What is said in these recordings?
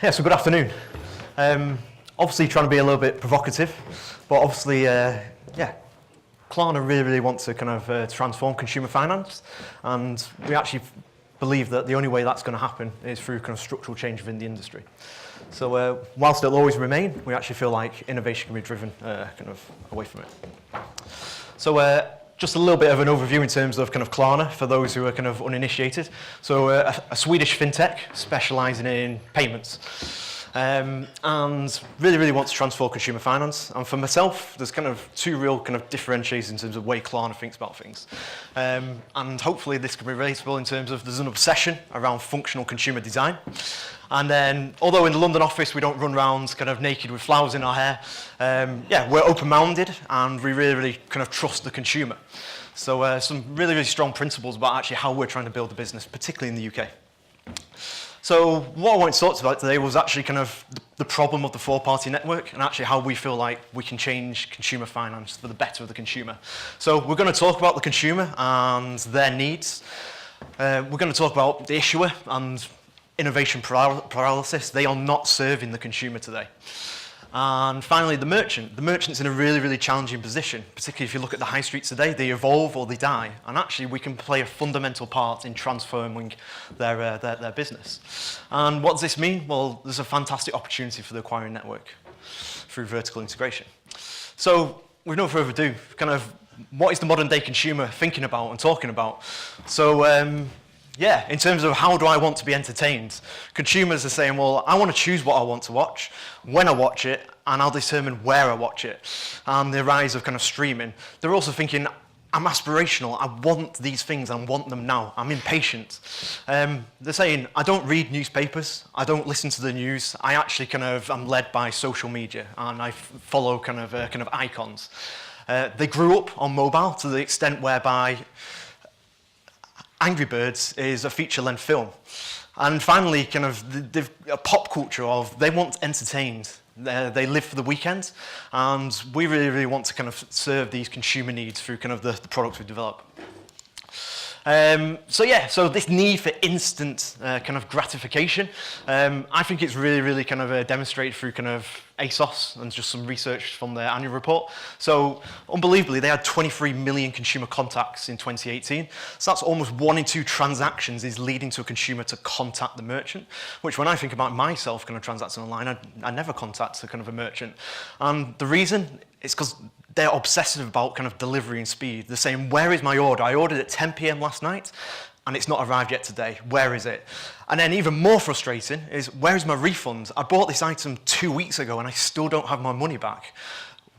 Yeah, so good afternoon. Obviously trying to be a little bit provocative, but obviously, Klarna really wants to kind of transform consumer finance, and we actually believe that the only way that's going to happen is through kind of structural change within the industry. So whilst it'll always remain, we actually feel like innovation can be driven kind of away from it. So just a little bit of an overview in terms of kind of Klarna for those who are kind of uninitiated. So a Swedish fintech specializing in payments. And really wants to transform consumer finance. And for myself, there's kind of two real kind of differentiators in terms of the way Klarna thinks about things. And hopefully this can be relatable in terms of there's an obsession around functional consumer design. And then, although in the London office we don't run around kind of naked with flowers in our hair, we're open-minded and we really kind of trust the consumer. So some really strong principles about actually how we're trying to build a business, particularly in the UK. So what I wanted to talk about today was actually kind of the problem of the four-party network and actually how we feel like we can change consumer finance for the better of the consumer. So we're going to talk about the consumer and their needs. We're going to talk about the issuer and innovation paralysis. They are not serving the consumer today. And finally, the merchant. The merchant's in a really challenging position, particularly if you look at the high streets today. They evolve or they die. And actually, we can play a fundamental part in transforming their business. And what does this mean? Well, there's a fantastic opportunity for the acquiring network through vertical integration. So, with no further ado, kind of what is the modern day consumer thinking about and talking about? So, in terms of how do I want to be entertained, consumers are saying, well, I want to choose what I want to watch, when I watch it, and I'll determine where I watch it. And the rise of kind of streaming. They're also thinking, I'm aspirational, I want these things, I want them now, I'm impatient. They're saying, I don't read newspapers, I don't listen to the news, I actually I'm led by social media, and I follow kind of icons. They grew up on mobile to the extent whereby Angry Birds is a feature-length film. And finally, kind of a pop culture of they want entertained. They live for the weekend. And we really want to kind of serve these consumer needs through kind of the products we develop. So this need for instant kind of gratification, I think it's really kind of demonstrated through kind of ASOS and just some research from their annual report. So unbelievably, they had 23 million consumer contacts in 2018. So that's almost 1 in 2 transactions is leading to a consumer to contact the merchant, which when I think about myself kind of transacting online, I never contact a kind of a merchant. And the reason is because they're obsessive about kind of delivery and speed. They're saying, where is my order? I ordered at 10 p.m. last night, and it's not arrived yet today. Where is it? And then even more frustrating is, where is my refund? I bought this item 2 weeks ago, and I still don't have my money back.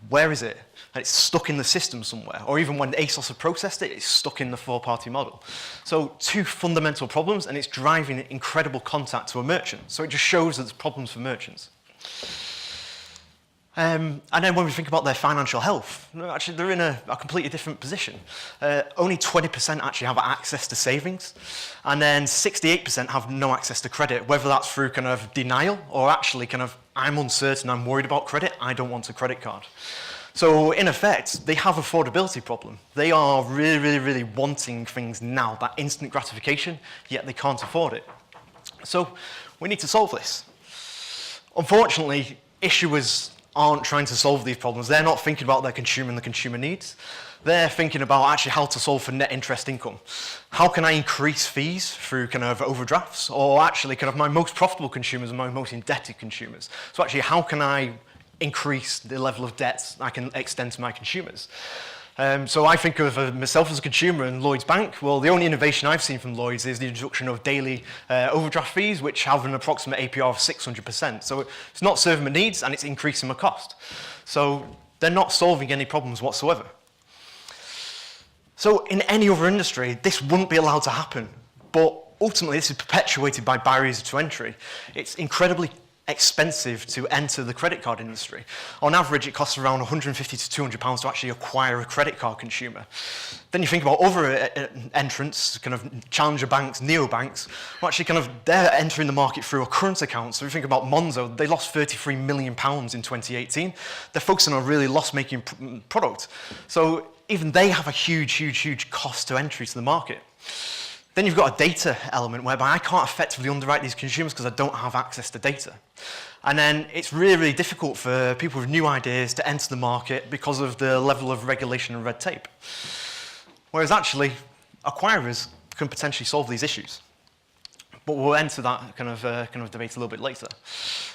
Where is it? And it's stuck in the system somewhere. Or even when ASOS have processed it, it's stuck in the four-party model. So 2 fundamental problems, and it's driving incredible contact to a merchant. So it just shows that there's problems for merchants. And then when we think about their financial health, actually they're in a completely different position. Only 20% actually have access to savings, and then 68% have no access to credit, whether that's through kind of denial or actually kind of, I'm uncertain, I'm worried about credit, I don't want a credit card. So in effect, they have affordability problem. They are really wanting things now, that instant gratification, yet they can't afford it. So we need to solve this. Unfortunately, issuers aren't trying to solve these problems. They're not thinking about their consumer and the consumer needs. They're thinking about actually how to solve for net interest income. How can I increase fees through kind of overdrafts, or actually kind of my most profitable consumers and my most indebted consumers? So actually, how can I increase the level of debt I can extend to my consumers? So I think of myself as a consumer and Lloyds Bank. Well, the only innovation I've seen from Lloyds is the introduction of daily overdraft fees, which have an approximate APR of 600%. So it's not serving my needs, and it's increasing my cost. So they're not solving any problems whatsoever. So in any other industry, this wouldn't be allowed to happen. But ultimately, this is perpetuated by barriers to entry. It's incredibly expensive to enter the credit card industry. On average, it costs around £150 to £200 to actually acquire a credit card consumer. Then you think about other entrants, kind of challenger banks, neobanks, who actually kind of, they're entering the market through a current account. So if you think about Monzo, they lost £33 million in 2018. They're focusing on a really loss-making product. So even they have a huge cost to entry to the market. Then you've got a data element whereby I can't effectively underwrite these consumers because I don't have access to data. And then it's really, really difficult for people with new ideas to enter the market because of the level of regulation and red tape. Whereas actually, acquirers can potentially solve these issues. But we'll enter that kind of debate a little bit later.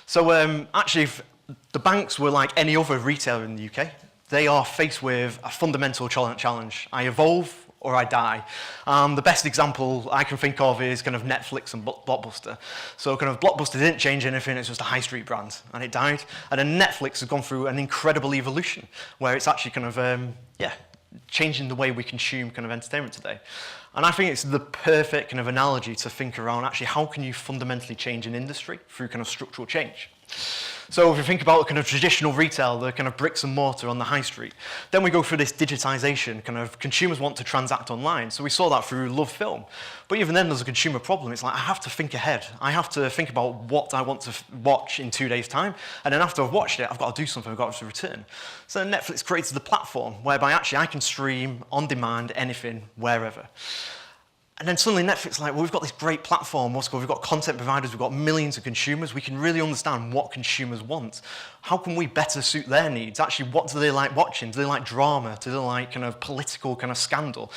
So actually, if the banks were like any other retailer in the UK, they are faced with a fundamental challenge. I evolve or I die. The best example I can think of is kind of Netflix and Blockbuster. So kind of Blockbuster didn't change anything, it's just a high street brand, and it died. And then Netflix has gone through an incredible evolution, where it's actually kind of, changing the way we consume kind of entertainment today. And I think it's the perfect kind of analogy to think around actually how can you fundamentally change an industry through kind of structural change. So if you think about kind of traditional retail, the kind of bricks and mortar on the high street, then we go through this digitization, kind of consumers want to transact online. So we saw that through Love Film. But even then there's a consumer problem. It's like I have to think ahead. I have to think about what I want to watch in 2 days' time. And then after I've watched it, I've got to do something, I've got to return. So Netflix created the platform whereby actually I can stream on demand anything, wherever. And then suddenly Netflix is like, well, we've got this great platform, we've got content providers, we've got millions of consumers, we can really understand what consumers want. How can we better suit their needs? Actually, what do they like watching? Do they like drama? Do they like kind of political kind of scandal?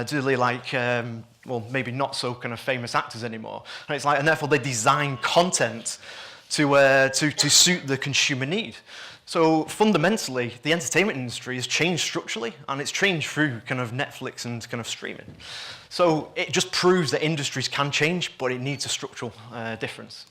Do they like, well, maybe not so kind of famous actors anymore? And it's like, and therefore they design content to suit the consumer need. So fundamentally, the entertainment industry has changed structurally, and it's changed through kind of Netflix and kind of streaming. So it just proves that industries can change, but it needs a structural difference.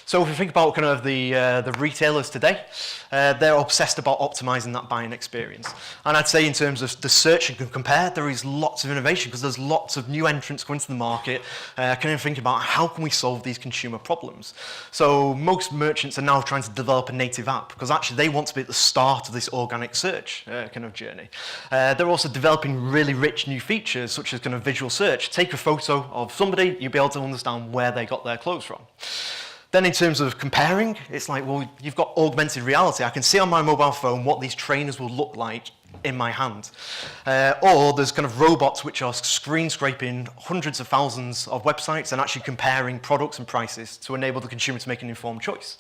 So if we think about kind of the retailers today, they're obsessed about optimizing that buying experience. And I'd say in terms of the search and compare, there is lots of innovation because there's lots of new entrants going to the market. Can you think about how can we solve these consumer problems? So most merchants are now trying to develop a native app because actually they want to be at the start of this organic search kind of journey. They're also developing really rich new features such as kind of visual search. Take a photo of somebody, you'll be able to understand where they got their clothes from. Then in terms of comparing, it's like, well, you've got augmented reality. I can see on my mobile phone what these trainers will look like in my hand. Or there's kind of robots which are screen scraping hundreds of thousands of websites and actually comparing products and prices to enable the consumer to make an informed choice.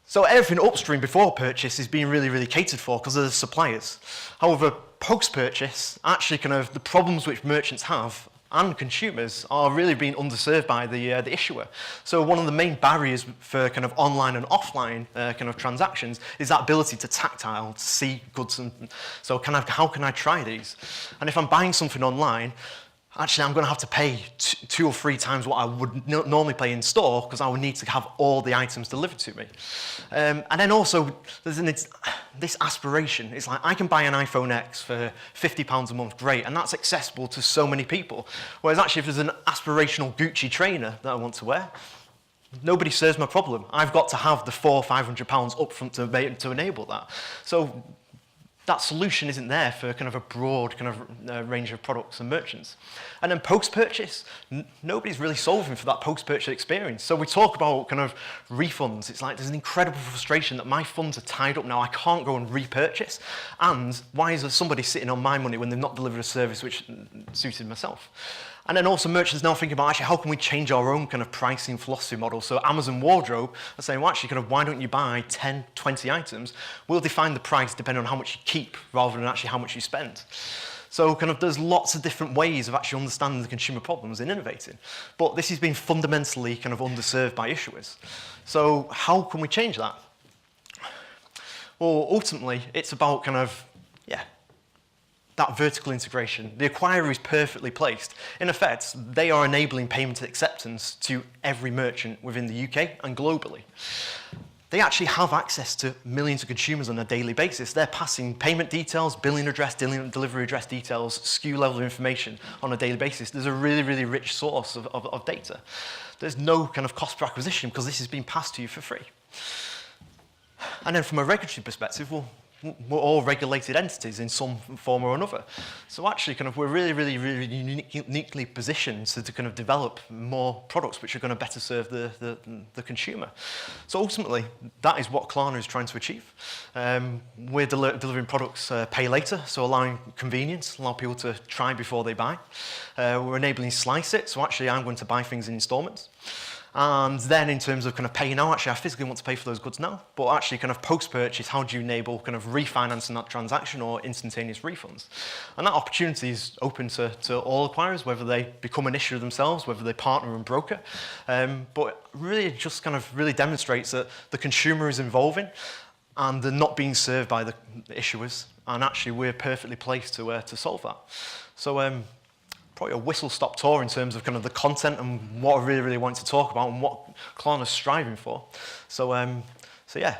So everything upstream before purchase is being really, really catered for because of the suppliers. However, post-purchase, actually kind of the problems which merchants have and consumers are really being underserved by the issuer. So one of the main barriers for kind of online and offline kind of transactions is that ability to tactile, to see goods. And so how can I try these? And if I'm buying something online, actually I'm going to have to pay 2 or 3 times what I would normally pay in store because I would need to have all the items delivered to me. And then also there's this aspiration. It's like I can buy an iPhone X for £50 a month, great, and that's accessible to so many people. Whereas actually if there's an aspirational Gucci trainer that I want to wear, nobody serves my problem. I've got to have the £400 or £500 upfront to enable that. So that solution isn't there for kind of a broad kind of range of products and merchants. And then post-purchase, nobody's really solving for that post-purchase experience. So we talk about kind of refunds. It's like there's an incredible frustration that my funds are tied up now. I can't go and repurchase. And why is there somebody sitting on my money when they've not delivered a service which suited myself? And then also merchants now thinking about actually how can we change our own kind of pricing philosophy model. So Amazon Wardrobe are saying, well, actually kind of why don't you buy 10, 20 items? We'll define the price depending on how much you keep rather than actually how much you spend. So kind of there's lots of different ways of actually understanding the consumer problems and innovating. But this has been fundamentally kind of underserved by issuers. So how can we change that? Well, ultimately, it's about kind of, that vertical integration. The acquirer is perfectly placed. In effect, they are enabling payment acceptance to every merchant within the UK and globally. They actually have access to millions of consumers on a daily basis. They're passing payment details, billing address, delivery address details, SKU level information on a daily basis. There's a really, really rich source of data. There's no kind of cost per acquisition because this is being passed to you for free. And then from a regulatory perspective, well, we're all regulated entities in some form or another. So actually kind of we're really uniquely positioned to kind of develop more products which are going to better serve the consumer. So ultimately, that is what Klarna is trying to achieve. We're delivering products pay later, so allowing convenience, allow people to try before they buy. We're enabling slice it, so actually I'm going to buy things in installments. And then in terms of kind of pay now, actually I physically want to pay for those goods now, but actually kind of post-purchase, how do you enable kind of refinancing that transaction or instantaneous refunds? And that opportunity is open to all acquirers, whether they become an issuer themselves, whether they partner and broker. But really it just kind of really demonstrates that the consumer is evolving and they're not being served by the issuers. And actually we're perfectly placed to solve that. So probably a whistle-stop tour in terms of kind of the content and what I really want to talk about and what Klarna's striving for. So yeah,